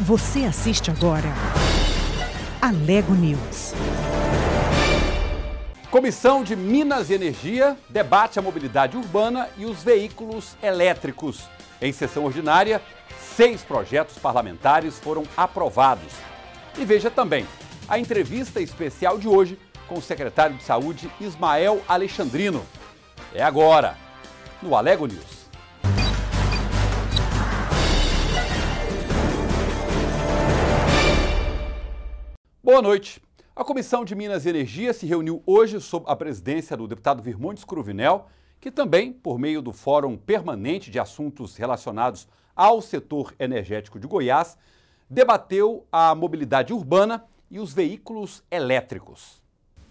Você assiste agora Alego News. Comissão de Minas e Energia debate a mobilidade urbana e os veículos elétricos. Em sessão ordinária, 6 projetos parlamentares foram aprovados. E veja também a entrevista especial de hoje com o secretário de Saúde, Ismael Alexandrino. É agora, no Alego News. Boa noite. A Comissão de Minas e Energia se reuniu hoje sob a presidência do deputado Virmontes Cruvinel, que também, por meio do Fórum Permanente de Assuntos Relacionados ao Setor Energético de Goiás, debateu a mobilidade urbana e os veículos elétricos.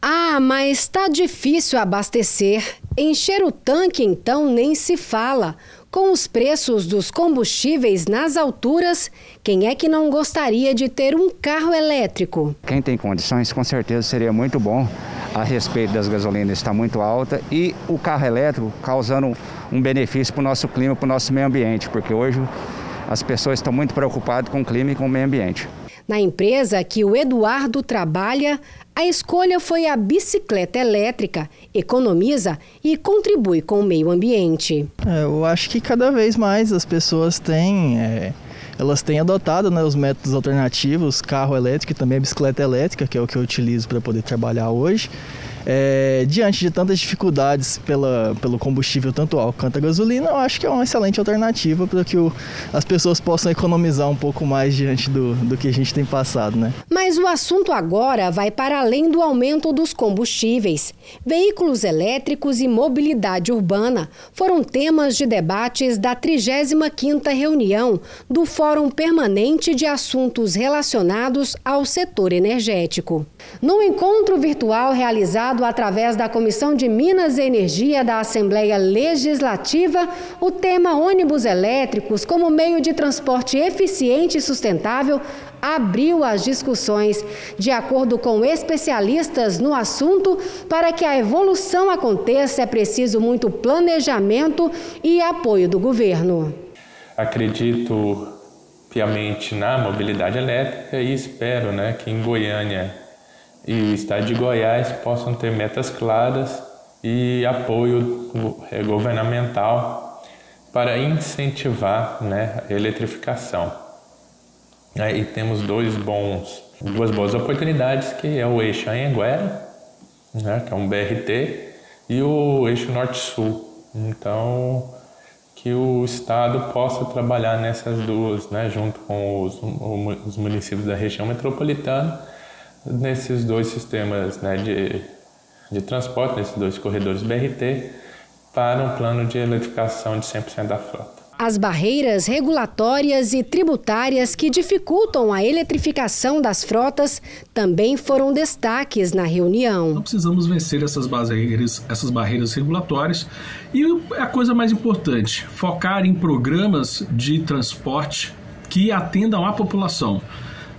Ah, mas tá difícil abastecer. Encher o tanque, então, nem se fala. Com os preços dos combustíveis nas alturas, quem é que não gostaria de ter um carro elétrico? Quem tem condições, com certeza seria muito bom. A respeito das gasolinas está muito alta e o carro elétrico causando um benefício para o nosso clima, para o nosso meio ambiente, porque hoje as pessoas estão muito preocupadas com o clima e com o meio ambiente. Na empresa que o Eduardo trabalha, a escolha foi a bicicleta elétrica, economiza e contribui com o meio ambiente. Eu acho que cada vez mais as pessoas elas têm adotado, os métodos alternativos, carro elétrico e também a bicicleta elétrica, que é o que eu utilizo para poder trabalhar hoje. Diante de tantas dificuldades pelo combustível, tanto álcool quanto a gasolina, eu acho que é uma excelente alternativa para que as pessoas possam economizar um pouco mais diante do que a gente tem passado, né? Mas o assunto agora vai para além do aumento dos combustíveis. Veículos elétricos e mobilidade urbana foram temas de debates da 35ª reunião do Fórum Permanente de Assuntos Relacionados ao Setor Energético. No encontro virtual realizado através da Comissão de Minas e Energia da Assembleia Legislativa, o tema ônibus elétricos como meio de transporte eficiente e sustentável abriu as discussões. De acordo com especialistas no assunto, para que a evolução aconteça é preciso muito planejamento e apoio do governo. Acredito piamente na mobilidade elétrica e espero que em Goiânia e o estado de Goiás possam ter metas claras e apoio governamental para incentivar a eletrificação. E temos duas boas oportunidades, que é o eixo Anhanguera, que é um BRT, e o eixo Norte-Sul. Então, que o estado possa trabalhar nessas duas, junto com os municípios da região metropolitana, nesses dois sistemas de transporte, nesses dois corredores BRT, para um plano de eletrificação de 100% da frota. As barreiras regulatórias e tributárias que dificultam a eletrificação das frotas também foram destaques na reunião. Nós precisamos vencer essas barreiras regulatórias e a coisa mais importante, focar em programas de transporte que atendam à população.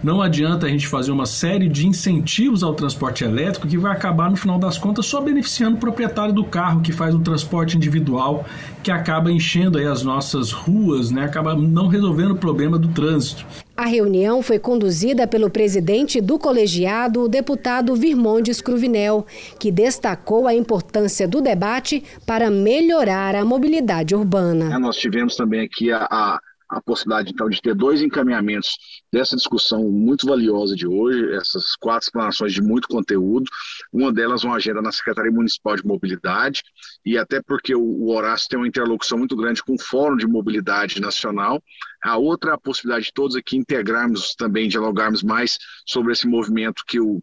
Não adianta a gente fazer uma série de incentivos ao transporte elétrico que vai acabar, no final das contas, só beneficiando o proprietário do carro que faz o transporte individual, que acaba enchendo aí as nossas ruas, acaba não resolvendo o problema do trânsito. A reunião foi conduzida pelo presidente do colegiado, o deputado Virmontes Cruvinel, que destacou a importância do debate para melhorar a mobilidade urbana. Nós tivemos também aqui a possibilidade, então, de ter 2 encaminhamentos dessa discussão muito valiosa de hoje, essas 4 explanações de muito conteúdo. Uma delas, uma agenda na Secretaria Municipal de Mobilidade, e até porque o Horácio tem uma interlocução muito grande com o Fórum de Mobilidade Nacional. A outra, a possibilidade de todos aqui integrarmos também, dialogarmos mais sobre esse movimento que o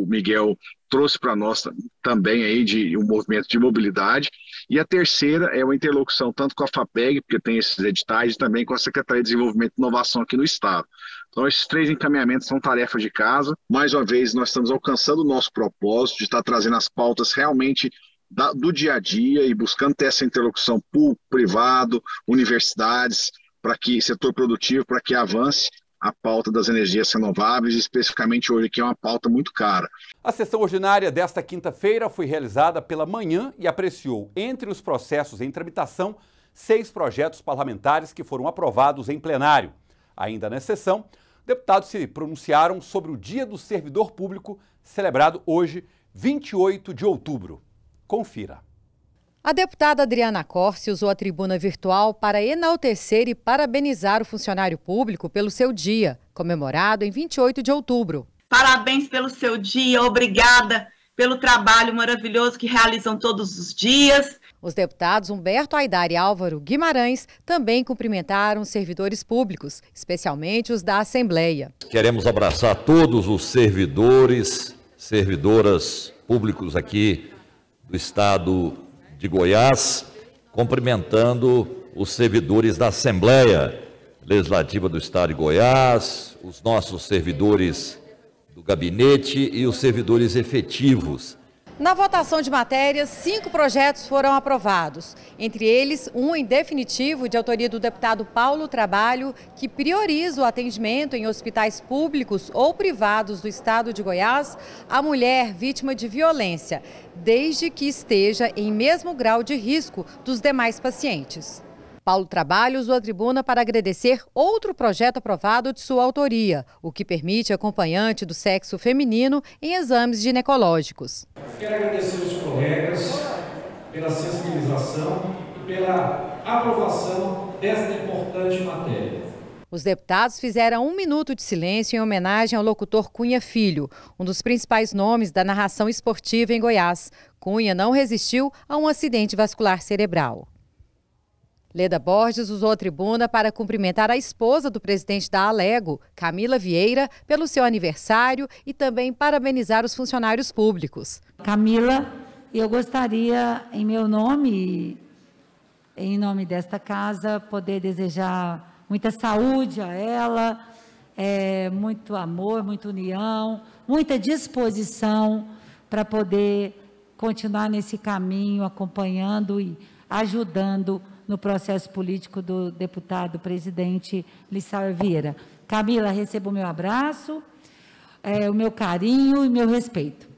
Miguel trouxe para nós também aí de um movimento de mobilidade. E a terceira é uma interlocução tanto com a FAPEG, porque tem esses editais, e também com a Secretaria de Desenvolvimento e Inovação aqui no Estado. Então, esses 3 encaminhamentos são tarefas de casa. Mais uma vez, nós estamos alcançando o nosso propósito de estar trazendo as pautas realmente do dia a dia e buscando ter essa interlocução público-privado, universidades, para que setor produtivo, para que avance a pauta das energias renováveis, especificamente hoje, que é uma pauta muito cara. A sessão ordinária desta quinta-feira foi realizada pela manhã e apreciou, entre os processos em tramitação, 6 projetos parlamentares que foram aprovados em plenário. Ainda na sessão, Deputados se pronunciaram sobre o Dia do Servidor Público, celebrado hoje, 28 de outubro. Confira. A deputada Adriana Corsi usou a tribuna virtual para enaltecer e parabenizar o funcionário público pelo seu dia, comemorado em 28 de outubro. Parabéns pelo seu dia, obrigada pelo trabalho maravilhoso que realizam todos os dias. Os deputados Humberto Aidar e Álvaro Guimarães também cumprimentaram os servidores públicos, especialmente os da Assembleia. Queremos abraçar todos os servidores, servidoras públicos aqui do estado de Goiás, cumprimentando os servidores da Assembleia Legislativa do estado de Goiás, os nossos servidores do gabinete e os servidores efetivos. Na votação de matérias, 5 projetos foram aprovados, entre eles um em definitivo de autoria do deputado Paulo Trabalho, que prioriza o atendimento em hospitais públicos ou privados do estado de Goiás à mulher vítima de violência, desde que esteja em mesmo grau de risco dos demais pacientes. Paulo Trabalho usou a tribuna para agradecer outro projeto aprovado de sua autoria, o que permite acompanhante do sexo feminino em exames ginecológicos. Quero agradecer os colegas pela sensibilização e pela aprovação desta importante matéria. Os deputados fizeram 1 minuto de silêncio em homenagem ao locutor Cunha Filho, um dos principais nomes da narração esportiva em Goiás. Cunha não resistiu a um acidente vascular cerebral. Leda Borges usou a tribuna para cumprimentar a esposa do presidente da Alego, Camila Vieira, pelo seu aniversário e também parabenizar os funcionários públicos. Camila, eu gostaria, em meu nome, em nome desta casa, poder desejar muita saúde a ela, muito amor, muita união, muita disposição para poder continuar nesse caminho, acompanhando e ajudando no processo político do deputado presidente Lissauer Vieira. Camila, receba o meu abraço, o meu carinho e meu respeito.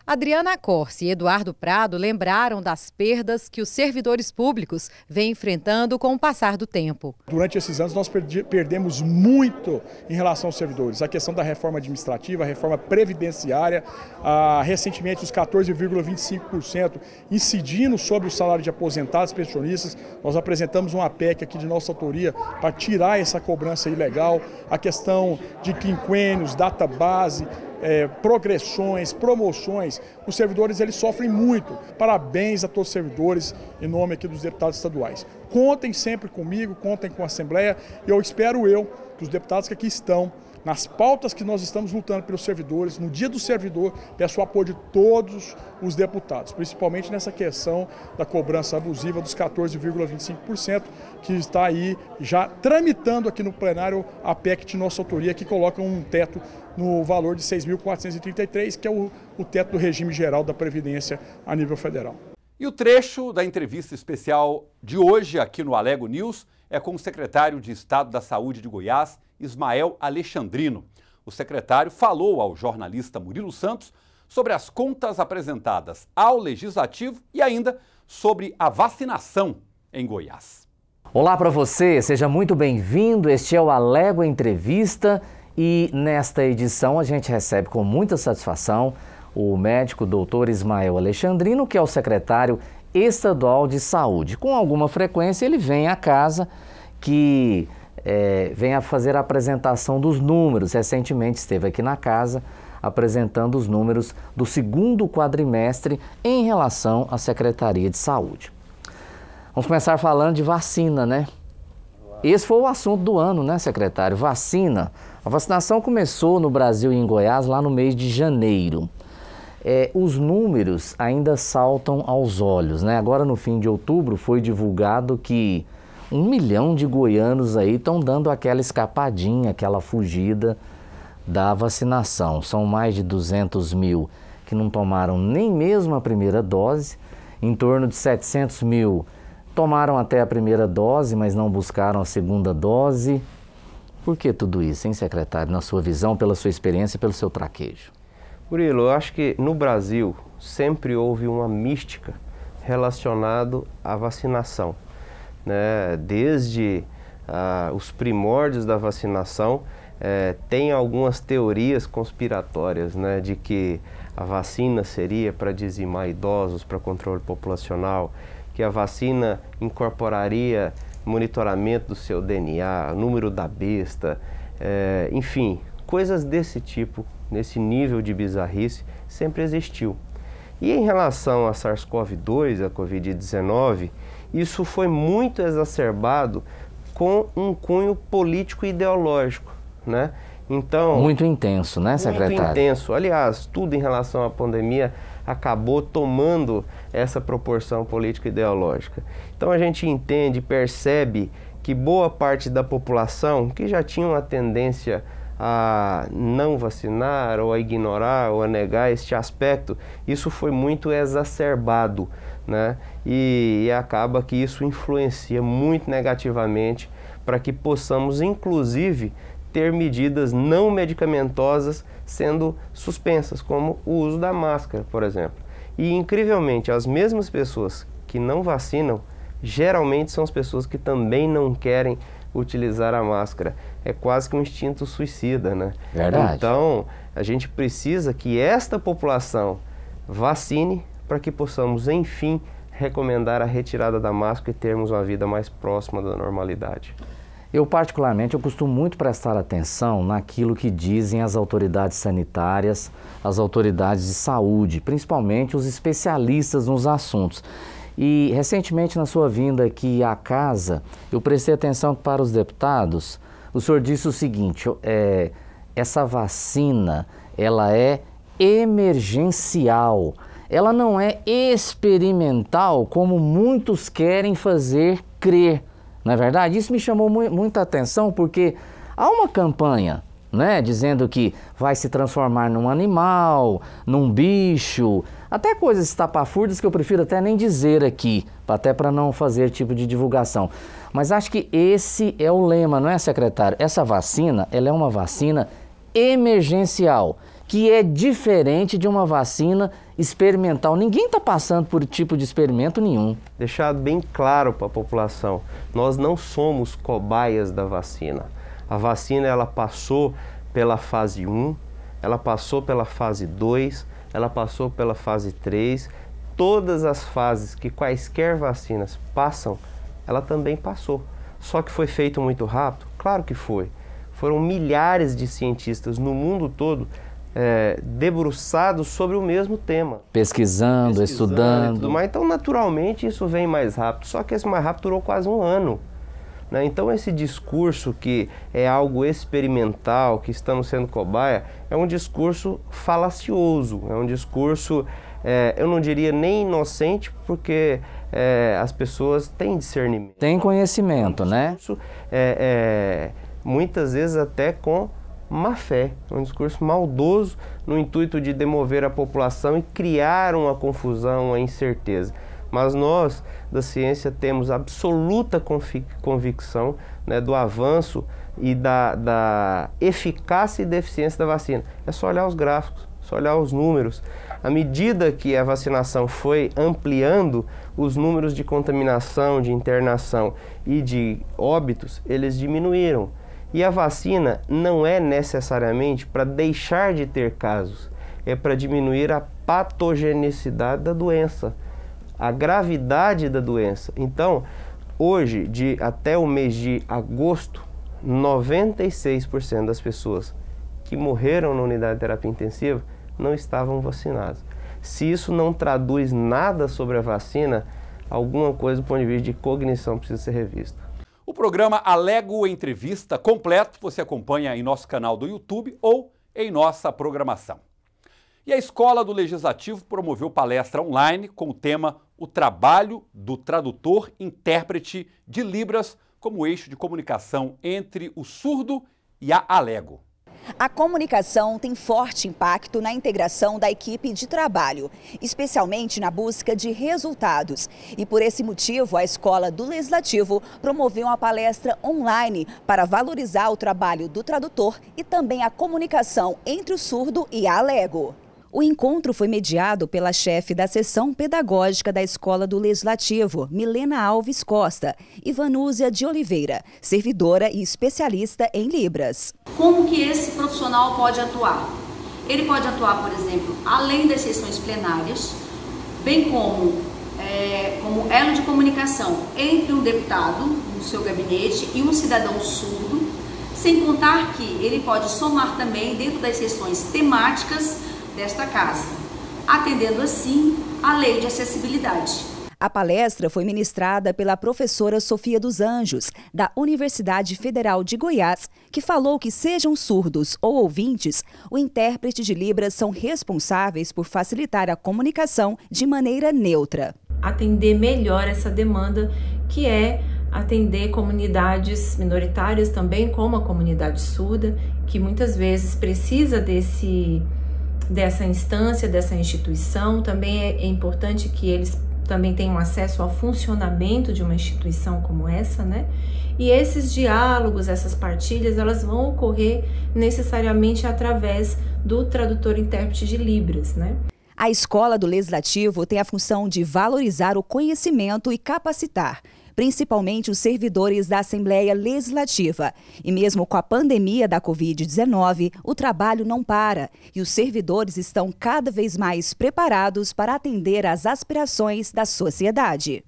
Adriana Corsi e Eduardo Prado lembraram das perdas que os servidores públicos vêm enfrentando com o passar do tempo. Durante esses anos nós perdemos muito em relação aos servidores. A questão da reforma administrativa, a reforma previdenciária, recentemente os 14,25% incidindo sobre o salário de aposentados e pensionistas. Nós apresentamos uma PEC aqui de nossa autoria para tirar essa cobrança ilegal, a questão de quinquênios, database, progressões, promoções. Os servidores eles sofrem muito. Parabéns a todos os servidores em nome aqui dos deputados estaduais. Contem sempre comigo, contem com a Assembleia e eu espero que os deputados que aqui estão, nas pautas que nós estamos lutando pelos servidores, no dia do servidor, peço o apoio de todos os deputados, principalmente nessa questão da cobrança abusiva dos 14,25%, que está aí já tramitando aqui no plenário a PEC de nossa autoria, que coloca um teto no valor de 6.433, que é o teto do regime geral da Previdência a nível federal. E o trecho da entrevista especial de hoje aqui no Alego News é com o secretário de Estado da Saúde de Goiás, Ismael Alexandrino. O secretário falou ao jornalista Murilo Santos sobre as contas apresentadas ao Legislativo e ainda sobre a vacinação em Goiás. Olá para você, seja muito bem-vindo. Este é o Alego Entrevista e nesta edição a gente recebe com muita satisfação o médico doutor Ismael Alexandrino, que é o secretário estadual de saúde. Com alguma frequência ele vem à casa que vem a fazer a apresentação dos números. Recentemente esteve aqui na casa apresentando os números do segundo quadrimestre em relação à Secretaria de Saúde. Vamos começar falando de vacina, né? Esse foi o assunto do ano, né, secretário? Vacina. A vacinação começou no Brasil e em Goiás lá no mês de janeiro. Os números ainda saltam aos olhos, né? Agora no fim de outubro foi divulgado que 1 milhão de goianos aí estão dando aquela escapadinha, aquela fugida da vacinação. São mais de 200 mil que não tomaram nem mesmo a primeira dose, em torno de 700 mil tomaram até a primeira dose, mas não buscaram a segunda dose. Por que tudo isso, hein, secretário, na sua visão, pela sua experiência e pelo seu traquejo? Murilo, eu acho que no Brasil sempre houve uma mística relacionada à vacinação, né? Desde os primórdios da vacinação, Tem algumas teorias conspiratórias, né, de que a vacina seria para dizimar idosos, para controle populacional, que a vacina incorporaria monitoramento do seu DNA, número da besta, enfim, coisas desse tipo, nesse nível de bizarrice, sempre existiu. E em relação a SARS-CoV-2, a Covid-19, isso foi muito exacerbado com um cunho político e ideológico, né? Então, muito intenso, né, secretário? Muito intenso. Aliás, tudo em relação à pandemia acabou tomando essa proporção política e ideológica. Então a gente entende, percebe que boa parte da população que já tinha uma tendência a não vacinar ou a ignorar ou a negar este aspecto, isso foi muito exacerbado, né? E acaba que isso influencia muito negativamente para que possamos, inclusive, ter medidas não medicamentosas sendo suspensas, como o uso da máscara, por exemplo. E, incrivelmente, as mesmas pessoas que não vacinam, geralmente são as pessoas que também não querem utilizar a máscara. É quase que um instinto suicida, né? Verdade. Então, a gente precisa que esta população vacine para que possamos, enfim, recomendar a retirada da máscara e termos uma vida mais próxima da normalidade. Eu, particularmente, eu costumo muito prestar atenção naquilo que dizem as autoridades sanitárias, as autoridades de saúde, principalmente os especialistas nos assuntos. E, recentemente, na sua vinda aqui à casa, eu prestei atenção para os deputados. O senhor disse o seguinte, essa vacina, ela é emergencial. Ela não é experimental, como muitos querem fazer crer. Não é verdade? Isso me chamou muita atenção porque há uma campanha, né, dizendo que vai se transformar num animal, num bicho, até coisas estapafúrdias que eu prefiro até nem dizer aqui, até para não fazer tipo de divulgação. Mas acho que esse é o lema, não é, secretário? Essa vacina, ela é uma vacina emergencial, que é diferente de uma vacina experimental. Ninguém está passando por tipo de experimento nenhum. Deixar bem claro para a população, nós não somos cobaias da vacina. A vacina, ela passou pela fase 1, ela passou pela fase 2, ela passou pela fase 3. Todas as fases que quaisquer vacinas passam, ela também passou. Só que foi feito muito rápido? Claro que foi. Foram milhares de cientistas no mundo todo debruçados sobre o mesmo tema. Pesquisando, estudando. Tudo mais. Então, naturalmente, isso vem mais rápido. Só que esse mais rápido durou quase um ano. Né? Então, esse discurso que é algo experimental, que estamos sendo cobaia, é um discurso falacioso. É um discurso, eu não diria nem inocente, porque as pessoas têm discernimento. Tem conhecimento, né? Muitas vezes até com má fé, um discurso maldoso no intuito de demover a população e criar uma confusão, uma incerteza. Mas nós, da ciência, temos absoluta convicção, né, do avanço e da eficácia e da eficiência da vacina. É só olhar os gráficos, só olhar os números. À medida que a vacinação foi ampliando, os números de contaminação, de internação e de óbitos, eles diminuíram. E a vacina não é necessariamente para deixar de ter casos, é para diminuir a patogenicidade da doença, a gravidade da doença. Então, hoje, até o mês de agosto, 96% das pessoas que morreram na unidade de terapia intensiva não estavam vacinadas. Se isso não traduz nada sobre a vacina, alguma coisa do ponto de vista de cognição precisa ser revista. O programa Alego Entrevista completo você acompanha em nosso canal do YouTube ou em nossa programação. E a Escola do Legislativo promoveu palestra online com o tema O Trabalho do Tradutor-Intérprete de Libras como eixo de comunicação entre o surdo e a Alego. A comunicação tem forte impacto na integração da equipe de trabalho, especialmente na busca de resultados. E por esse motivo, a Escola do Legislativo promoveu uma palestra online para valorizar o trabalho do tradutor e também a comunicação entre o surdo e a Alego. O encontro foi mediado pela chefe da seção pedagógica da Escola do Legislativo, Milena Alves Costa, e Vanúzia de Oliveira, servidora e especialista em Libras. Como que esse profissional pode atuar? Ele pode atuar, por exemplo, além das sessões plenárias, bem como elo de comunicação entre um deputado no seu gabinete e um cidadão surdo, sem contar que ele pode somar também dentro das sessões temáticas desta casa, atendendo assim à lei de acessibilidade. A palestra foi ministrada pela professora Sofia dos Anjos, da Universidade Federal de Goiás, que falou que sejam surdos ou ouvintes, o intérprete de Libras são responsáveis por facilitar a comunicação de maneira neutra. Atender melhor essa demanda, que é atender comunidades minoritárias também, como a comunidade surda, que muitas vezes precisa dessa instância, dessa instituição. Também é importante que eles também tenham acesso ao funcionamento de uma instituição como essa, né? E esses diálogos, essas partilhas, elas vão ocorrer necessariamente através do tradutor-intérprete de Libras, né? A Escola do Legislativo tem a função de valorizar o conhecimento e capacitar, principalmente os servidores da Assembleia Legislativa. E mesmo com a pandemia da Covid-19, o trabalho não para e os servidores estão cada vez mais preparados para atender às aspirações da sociedade.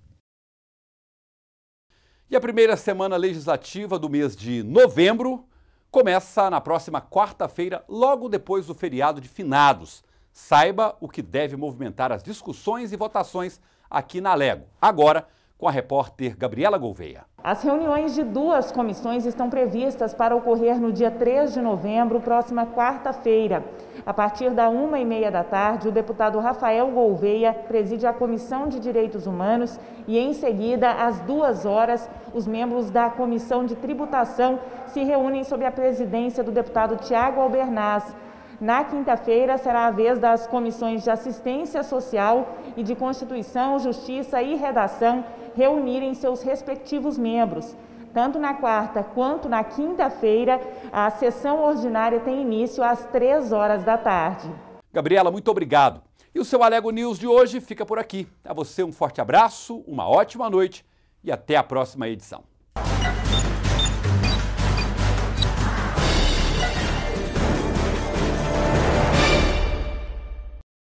E a primeira semana legislativa do mês de novembro começa na próxima quarta-feira, logo depois do feriado de finados. Saiba o que deve movimentar as discussões e votações aqui na Alego. Agora, com a repórter Gabriela Gouveia. As reuniões de duas comissões estão previstas para ocorrer no dia 3 de novembro, próxima quarta-feira. A partir da 1h30 da tarde, o deputado Rafael Gouveia preside a Comissão de Direitos Humanos e, em seguida, às 2 horas, os membros da Comissão de Tributação se reúnem sob a presidência do deputado Tiago Albernaz. Na quinta-feira, será a vez das comissões de Assistência Social e de Constituição, Justiça e Redação reunirem seus respectivos membros. Tanto na quarta quanto na quinta-feira, a sessão ordinária tem início às 3 horas da tarde. Gabriela, muito obrigado. E o seu Alego News de hoje fica por aqui. A você um forte abraço, uma ótima noite e até a próxima edição.